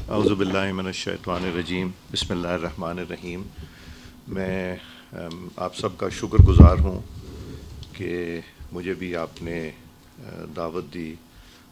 اعوذ باللہ من الشیطان الرجیم، بسم اللہ الرحمن الرحیم۔ میں آپ سب کا شکر گزار ہوں کہ مجھے بھی آپ نے دعوت دی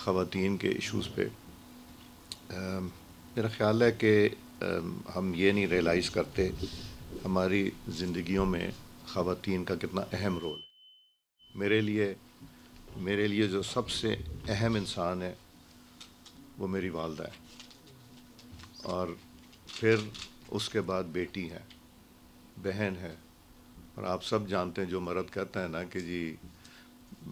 خواتین کے ایشوز پہ۔ میرا خیال ہے کہ ہم یہ نہیں ریئلائز کرتے ہماری زندگیوں میں خواتین کا کتنا اہم رول ہے۔ میرے لیے جو سب سے اہم انسان ہے وہ میری والدہ ہے، اور پھر اس کے بعد بیٹی ہے، بہن ہے، اور آپ سب جانتے ہیں جو مرد کہتا ہے نا کہ جی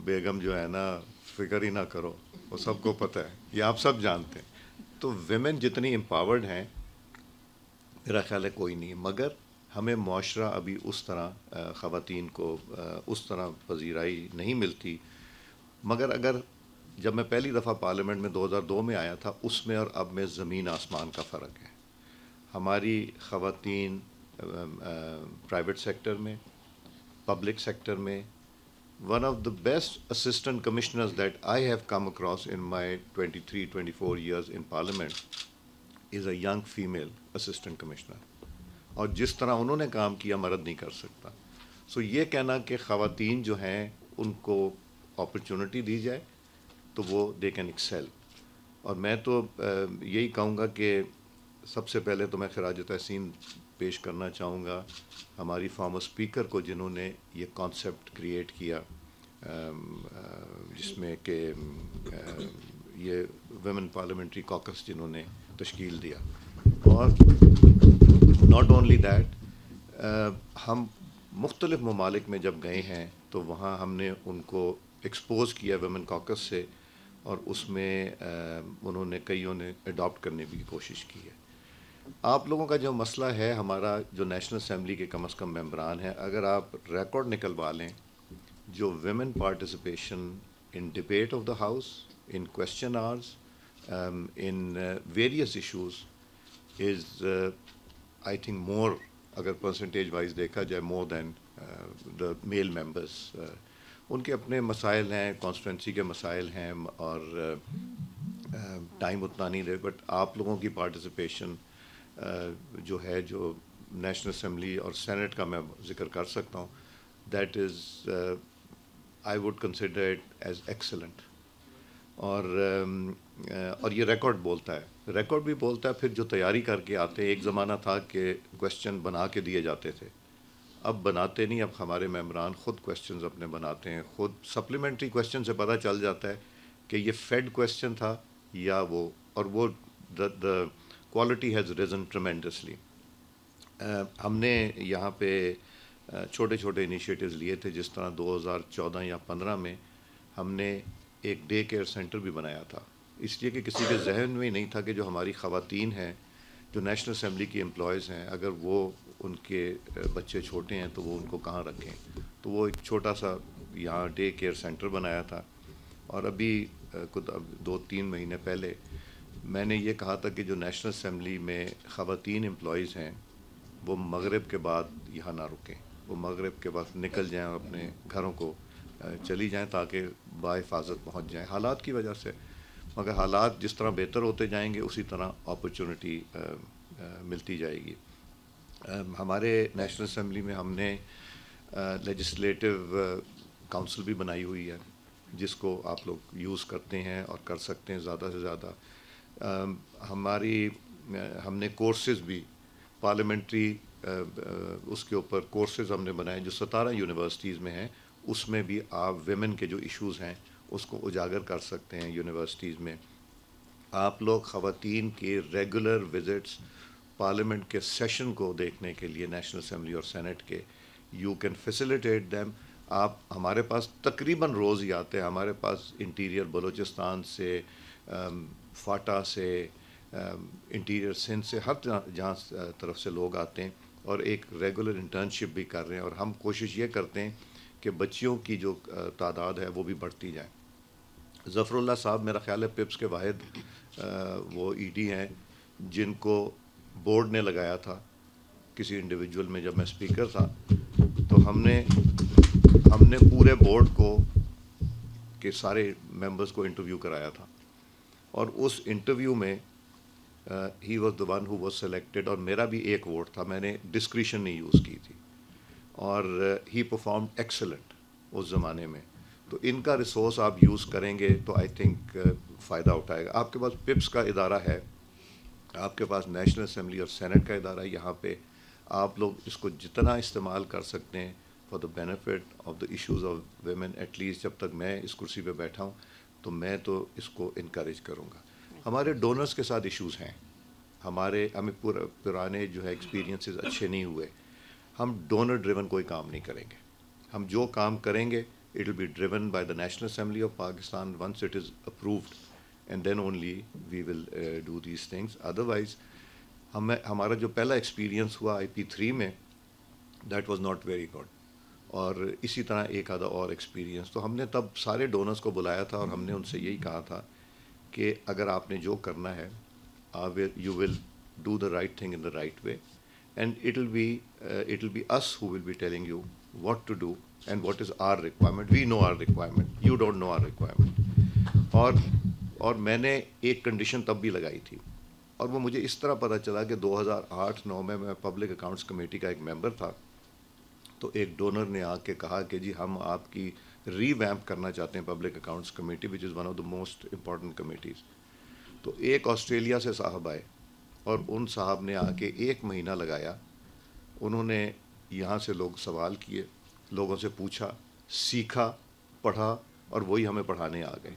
بیگم جو ہے نا فکر ہی نہ کرو، وہ سب کو پتہ ہے، یہ آپ سب جانتے ہیں۔ تو ویمن جتنی امپاورڈ ہیں میرا خیال ہے کوئی نہیں، مگر ہمیں معاشرہ ابھی اس طرح خواتین کو اس طرح پذیرائی نہیں ملتی۔ مگر اگر جب میں پہلی دفعہ پارلیمنٹ میں 2002 میں آیا تھا، اس میں اور اب میں زمین آسمان کا فرق ہے۔ ہماری خواتین پرائیویٹ سیکٹر میں، پبلک سیکٹر میں، one of the best assistant commissioners that I have come across in my 23-24 years in parliament is a young female assistant commissioner, اور جس طرح انہوں نے کام کیا مرد نہیں کر سکتا۔ سو یہ کہنا کہ خواتین جو ہیں ان کو اپرچونٹی دی جائے تو وہ دے کین ایکسیل۔ اور میں تو یہی کہوں گا کہ سب سے پہلے تو میں خراج تحسین پیش کرنا چاہوں گا ہماری فارمر اسپیکر کو، جنہوں نے یہ کانسیپٹ کریٹ کیا، جس میں کہ یہ ویمن پارلیمنٹری کاکس جنہوں نے تشکیل دیا۔ اور ناٹ اونلی دیٹ، ہم مختلف ممالک میں جب گئے ہیں تو وہاں ہم نے ان کو ایکسپوز کیا ویمن کاکس سے، اور اس میں انہوں نے کئیوں نے اڈاپٹ کرنے کی کوشش کی ہے۔ آپ لوگوں کا جو مسئلہ ہے، ہمارا جو نیشنل اسمبلی کے کم از کم ممبران ہیں، اگر آپ ریکارڈ نکلوا لیں جو women participation in debate of the house, in question hours, in various issues is I think more, اگر پرسنٹیج وائز دیکھا جائے، مور دین دا میل ممبرس۔ ان کے اپنے مسائل ہیں، کانسٹیٹوئنسی کے مسائل ہیں، اور ٹائم اتنا نہیں دے، بٹ آپ لوگوں کی پارٹیسپیشن جو ہے، جو نیشنل اسمبلی اور سینٹ کا میں ذکر کر سکتا ہوں، that is I would consider it as excellent. اور یہ ریکارڈ بولتا ہے، ریکارڈ بھی بولتا ہے پھر جو تیاری کر کے آتے ہیں۔ ایک زمانہ تھا کہ کویشچن بنا کے دیے جاتے تھے، اب بناتے نہیں، اب ہمارے ممبران خود کویشچنز اپنے بناتے ہیں، خود سپلیمنٹری کویشچن سے پتہ چل جاتا ہے کہ یہ فیڈ کویشچن تھا یا وہ، اور وہ the quality has reason tremendously. ہم نے یہاں پہ چھوٹے چھوٹے انیشیٹوز لیے تھے، جس طرح 2014 یا 15 میں ہم نے ایک ڈے کیئر سینٹر بھی بنایا تھا، اس لیے کہ کسی کے ذہن میں ہی نہیں تھا کہ جو ہماری خواتین ہیں، جو نیشنل اسمبلی کی امپلائیز ہیں، اگر وہ ان کے بچے چھوٹے ہیں تو وہ ان کو کہاں رکھیں۔ تو وہ ایک چھوٹا سا یہاں ڈے کیئر سینٹر بنایا تھا، اور ابھی کچھ 2-3 مہینے پہلے میں نے یہ کہا تھا کہ جو نیشنل اسمبلی میں خواتین امپلائیز ہیں وہ مغرب کے بعد یہاں نہ رکیں، وہ مغرب کے بعد نکل جائیں اور اپنے گھروں کو چلی جائیں تاکہ بحفاظت پہنچ جائیں، حالات کی وجہ سے۔ مگر حالات جس طرح بہتر ہوتے جائیں گے اسی طرح اپرچونٹی ملتی جائے گی۔ ہمارے نیشنل اسمبلی میں ہم نے لیجسلیٹو کونسل بھی بنائی ہوئی ہے، جس کو آپ لوگ یوز کرتے ہیں اور کر سکتے ہیں زیادہ سے زیادہ۔ ہم نے کورسز بھی پارلیمنٹری اس کے اوپر کورسز ہم نے بنائے جو 17 یونیورسٹیز میں ہیں، اس میں بھی آپ ویمن کے جو ایشوز ہیں اس کو اجاگر کر سکتے ہیں یونیورسٹیز میں۔ آپ لوگ خواتین کے ریگولر وزٹس پارلیمنٹ کے سیشن کو دیکھنے کے لیے، نیشنل اسمبلی اور سینٹ کے، یو کین فیسیلیٹیٹ دیم۔ آپ ہمارے پاس تقریباً روز ہی آتے ہیں، ہمارے پاس انٹیریئر بلوچستان سے، فاٹا سے، انٹیریئر سندھ سے، ہر جہاں طرف سے لوگ آتے ہیں، اور ایک ریگولر انٹرنشپ بھی کر رہے ہیں، اور ہم کوشش یہ کرتے ہیں کہ بچیوں کی جو تعداد ہے وہ بھی بڑھتی جائیں۔ ظفر اللہ صاحب میرا خیال ہے پپس کے واحد وہ ای ڈی ہیں جن کو بورڈ نے لگایا تھا کسی انڈیویجول میں۔ جب میں اسپیکر تھا تو ہم نے پورے بورڈ کو کے سارے ممبرز کو انٹرویو کرایا تھا، اور اس انٹرویو میں he was the one who was selected, اور میرا بھی ایک ووٹ تھا, میں نے ڈسکریشن نہیں یوز کی تھی, اور ہی پرفارم ایکسلنٹ اس زمانے میں. تو ان کا ریسورس آپ یوز کریں گے تو آئی تھنک فائدہ اٹھائے گا. آپ کے پاس پپس کا ادارہ ہے, آپ کے پاس نیشنل اسمبلی اور سینٹ کا ادارہ ہے, یہاں پہ آپ لوگ اس کو جتنا استعمال کر سکتے ہیں for the benefit of the issues of women. At least جب تک میں اس کرسی پہ بیٹھا ہوں تو میں تو اس کو انکریج کروں گا. ہمارے ڈونرز کے ساتھ ایشوز ہیں, ہمیں پرانے جو ہے ایکسپیرینسز اچھے نہیں ہوئے. ہم ڈونر ڈریون کوئی کام نہیں کریں گے. ہم جو کام کریں گے it will be driven by the national assembly of Pakistan once it is approved, and then only we will do these things. Otherwise ہمارا جو پہلا ایکسپیرینس ہوا IP3 میں, that was not very good. اور اسی طرح ایک آدھا اور ایکسپیرینس. تو ہم نے تب سارے ڈونرز کو بلایا تھا اور ہم نے ان سے یہی کہا تھا کہ اگر آپ نے جو کرنا ہے you will do the right thing in the right way, and it will be us who will be telling you what to do and what is our requirement. We know our requirement, you don't know our requirement. اور میں نے ایک condition تب بھی لگائی تھی, اور وہ مجھے اس طرح پتہ چلا کہ 2008-9 میں پبلک اکاؤنٹس کمیٹی کا ایک ممبر تھا. تو ایک ڈونر نے آ کے کہا کہ جی ہم آپ کی ری ویمپ کرنا چاہتے ہیں public accounts committee, which is one of the most important committees. تو ایک آسٹریلیا سے صاحب آئے, اور ان صاحب نے آ کے 1 مہینہ لگایا. انہوں نے یہاں سے لوگ سوال کیے, لوگوں سے پوچھا, سیکھا, پڑھا, اور وہی ہمیں پڑھانے آ گئے.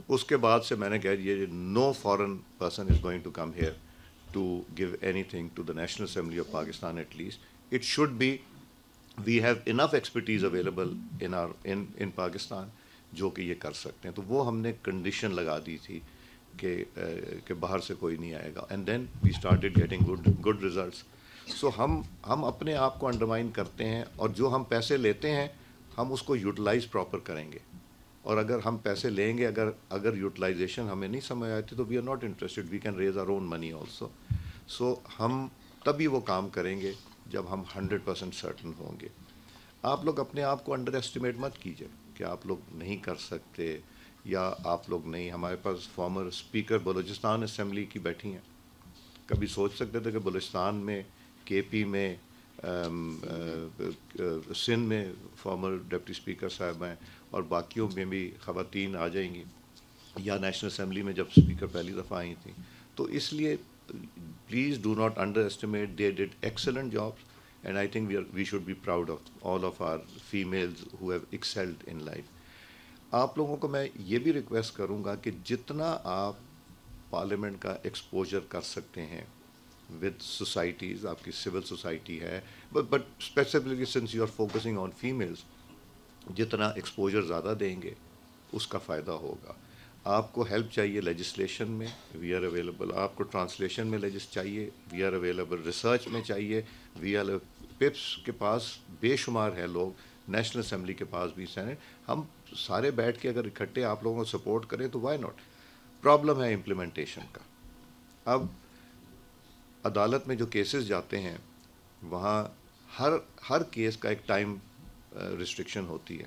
اس کے بعد سے میں نے کہہ دیا no foreign person is going to come here to give anything to the national assembly of Pakistan. At least it should be, we have enough expertise available in Pakistan جو کہ یہ کر سکتے ہیں. تو وہ ہم نے کنڈیشن لگا دی تھی کہ باہر سے کوئی نہیں آئے گا, and then we started getting good results. So ہم اپنے آپ کو انڈرمائن کرتے ہیں, اور جو ہم پیسے لیتے ہیں ہم اس کو یوٹیلائز پراپر کریں گے. اور اگر ہم پیسے لیں گے, اگر یوٹیلائزیشن ہمیں نہیں سمجھ آتی تو we are not interested, we can raise our own money also. So ہم تبھی وہ کام کریں گے جب ہم 100% سرٹن ہوں گے. آپ لوگ اپنے آپ کو انڈر ایسٹیمیٹ مت کیجیے کہ آپ لوگ نہیں کر سکتے یا آپ لوگ نہیں. ہمارے پاس فارمر اسپیکر بلوچستان اسمبلی کی بیٹھی ہیں. کبھی سوچ سکتے تھے کہ بلوچستان میں, KP میں, سندھ میں فارمر ڈپٹی اسپیکر صاحب ہیں, اور باقیوں میں بھی خواتین آ جائیں گی, یا نیشنل اسمبلی میں جب اسپیکر پہلی دفعہ آئی تھیں. تو اس لیے please do not underestimate, they did excellent jobs, and I think we should be proud of all of our families who have excelled in life. آپ لوگوں کو میں یہ بھی ریکویسٹ کروں گا کہ جتنا آپ پارلیمنٹ کا ایکسپوجر کر سکتے ہیں ود سوسائٹیز, آپ کی سول سوسائٹی ہے, but specifically since you are focusing on females, جتنا ایکسپوجر زیادہ دیں گے اس کا فائدہ ہوگا. آپ کو ہیلپ چاہیے لیجسلیشن میں, وی آر اویلیبل. آپ کو ٹرانسلیشن میں چاہیے, وی آر اویلیبل. ریسرچ میں چاہیے, وی آر. پپس کے پاس بے شمار ہے لوگ, نیشنل اسمبلی کے پاس بھی, سینٹ. ہم سارے بیٹھ کے اگر اکٹھے آپ لوگوں کو سپورٹ کریں تو وائی ناٹ. پرابلم ہے امپلیمنٹیشن کا. اب عدالت میں جو کیسز جاتے ہیں وہاں ہر کیس کا ایک ٹائم ریسٹرکشن ہوتی ہے.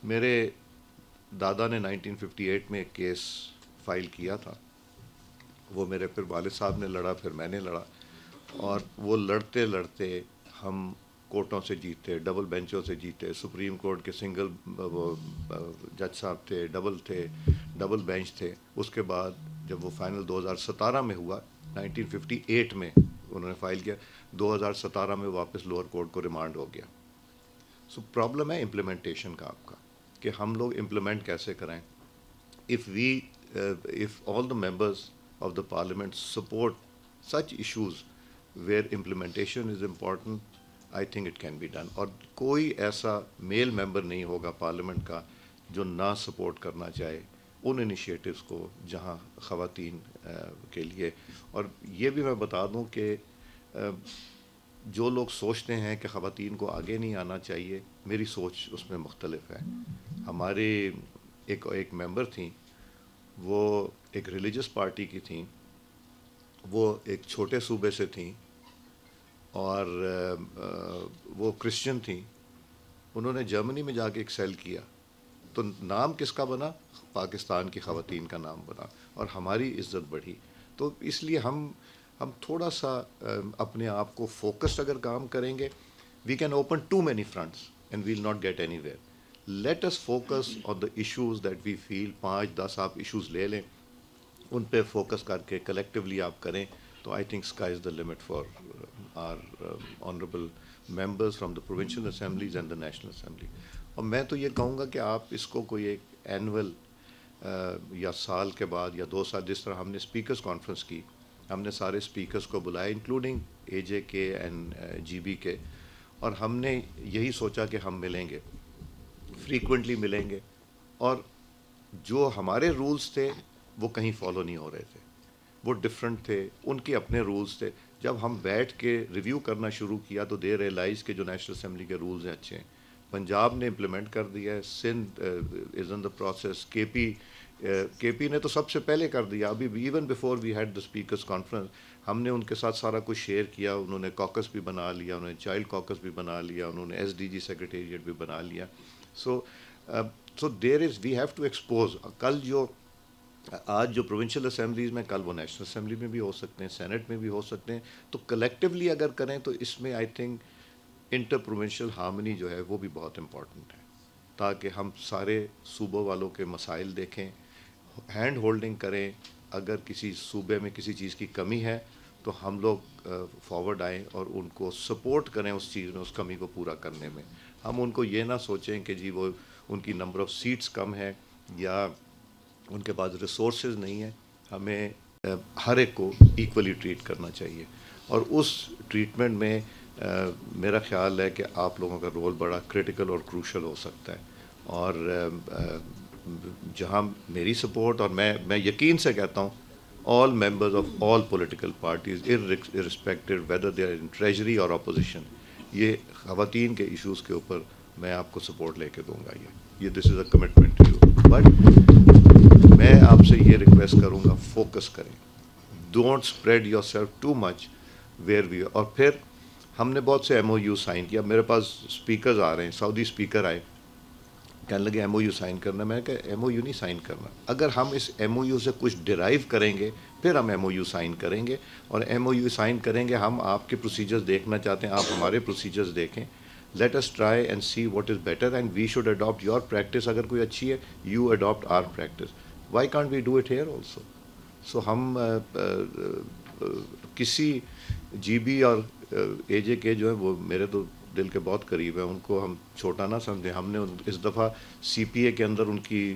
میرے دادا نے 1958 میں ایک کیس فائل کیا تھا. وہ میرے پھر والد صاحب نے لڑا, پھر میں نے لڑا, اور وہ لڑتے لڑتے ہم کورٹوں سے جیتے, ڈبل بینچوں سے جیتے. سپریم کورٹ کے سنگل وہ جج صاحب تھے, ڈبل بینچ تھے. اس کے بعد جب وہ فائنل 2017 میں ہوا, 1958 میں انہوں نے فائل کیا, 2017 میں واپس لوور کورٹ کو ریمانڈ ہو گیا. سو پرابلم ہے امپلیمنٹیشن کا آپ کا, کہ ہم لوگ امپلیمنٹ کیسے کریں. if all the members of the parliament support such issues where implementation is important, I think it can be done. اور کوئی ایسا میل ممبر نہیں ہوگا پارلیمنٹ کا جو نہ سپورٹ کرنا چاہے ان انیشیٹوز کو جہاں خواتین کے لیے. اور یہ بھی میں بتا دوں کہ جو لوگ سوچتے ہیں کہ خواتین کو آگے نہیں آنا چاہیے, میری سوچ اس میں مختلف ہے. ہمارے ایک ممبر تھیں, وہ ایک ریلیجس پارٹی کی تھیں, وہ ایک چھوٹے صوبے سے تھیں, اور وہ کرسچن تھیں. انہوں نے جرمنی میں جا کے ایکسیل کیا, تو نام کس کا بنا؟ پاکستان کی خواتین کا نام بنا, اور ہماری عزت بڑھی. تو اس لیے ہم تھوڑا سا اپنے آپ کو فوکسڈ اگر کام کریں گے, we can open too many fronts and we'll not get anywhere. Let us focus on the issues that we feel. 5-10 آپ ایشوز لے لیں, ان پہ فوکس کر کے کلیکٹیولی آپ کریں, تو I think sky is the limit for are honourable members from the provincial assemblies and the national assembly. اور میں تو یہ کہوں گا کہ آپ اس کو کوئی ایک اینول یا سال کے بعد یا 2 سال, جس طرح ہم نے اسپیکرز کانفرنس کی, ہم نے سارے اسپیکرز کو بلائے انکلوڈنگ اے جے کے اینڈ جی بی کے, اور ہم نے یہی سوچا کہ ہم ملیں گے, فریکوینٹلی ملیں گے, اور جو ہمارے رولز تھے وہ کہیں فالو نہیں ہو رہے تھے, وہ ڈفرینٹ تھے, ان کے اپنے رولز تھے. جب ہم بیٹھ کے ریویو کرنا شروع کیا تو دے ریئلائز کہ جو نیشنل اسمبلی کے رولز ہیں اچھے ہیں. پنجاب نے امپلیمنٹ کر دیا ہے, سندھ از ان دا پروسیس, کے پی نے تو سب سے پہلے کر دیا. ابھی even before we had the speakers conference ہم نے ان کے ساتھ سارا کچھ شیئر کیا. انہوں نے کاکس بھی بنا لیا, انہوں نے چائلڈ کاکس بھی بنا لیا, انہوں نے ایس ڈی جی سیکریٹریٹ بھی بنا لیا. سو دیر از, وی ہیو ٹو ایکسپوز. کل جو آج جو پروونشل اسمبلیز میں, کل وہ نیشنل اسمبلی میں بھی ہو سکتے ہیں, سینٹ میں بھی ہو سکتے ہیں. تو کلیکٹیولی اگر کریں تو اس میں I think inter provincial harmony جو ہے وہ بھی بہت امپورٹنٹ ہے, تاکہ ہم سارے صوبوں والوں کے مسائل دیکھیں, ہینڈ ہولڈنگ کریں. اگر کسی صوبے میں کسی چیز کی کمی ہے تو ہم لوگ فارورڈ آئیں اور ان کو سپورٹ کریں اس چیز میں, اس کمی کو پورا کرنے میں. ہم ان کو یہ نہ سوچیں کہ جی وہ ان کی نمبر آف سیٹس کم ہے یا ان کے پاس ریسورسز نہیں ہیں. ہمیں ہر ایک کو ایکولی ٹریٹ کرنا چاہیے, اور اس ٹریٹمنٹ میں میرا خیال ہے کہ آپ لوگوں کا رول بڑا کرٹیکل اور کروشل ہو سکتا ہے. اور جہاں میری سپورٹ, اور میں یقین سے کہتا ہوں, all members of all political parties irrespective whether they are in treasury or opposition, یہ خواتین کے ایشوز کے اوپر میں آپ کو سپورٹ لے کے دوں گا. یہ دس از a commitment to you. But میں آپ سے یہ ریکویسٹ کروں گا, فوکس کریں, don't spread your self too much where we. اور پھر ہم نے بہت سے ایم او یو سائن کیا. میرے پاس اسپیکرز آ رہے ہیں, سعودی اسپیکر آئے, کہنے لگے ایم او یو سائن کرنا. میں نے کہا ایم او یو نہیں سائن کرنا. اگر ہم اس ایم او یو سے کچھ ڈرائیو کریں گے پھر ہم ایم او یو سائن کریں گے, اور ایم او یو سائن کریں گے. ہم آپ کے پروسیجرز دیکھنا چاہتے ہیں, آپ ہمارے پروسیجرز دیکھیں. Let us try and see what is better, and we should adapt your practice. اگر کوئی اچھی ہے, you adapt our practice. Why can't we do it here also. So ہم کسی جی بی اور اے جے کے جو ہے وہ میرے تو دل کے بہت قریب ہیں, ان کو ہم چھوٹا نہ سمجھیں. ہم نے اس دفعہ سی پی اے کے اندر ان کی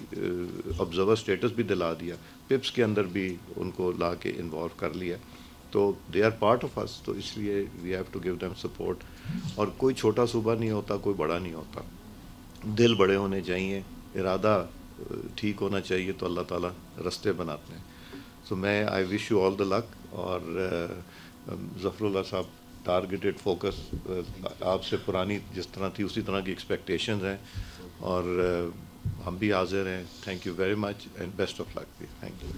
آبزرور اسٹیٹس بھی دلا دیا, پپس کے اندر بھی ان کو لا کے انوالو کر لیا. تو دے آر پارٹ آف اس, تو اس لیے we have to give them support. اور کوئی چھوٹا صوبہ نہیں ہوتا, کوئی بڑا نہیں ہوتا. دل بڑے ہونے چاہیے, ارادہ ٹھیک ہونا چاہیے, تو اللہ تعالیٰ رستے بناتے ہیں. سو میں آئی وش یو آل دا لک. اور ظفر اللہ صاحب, ٹارگیٹڈ فوکس آپ سے پرانی جس طرح تھی اسی طرح کی ایکسپیکٹیشنز ہیں, اور ہم بھی حاضر ہیں. Thank you very much and best of look. Thank you.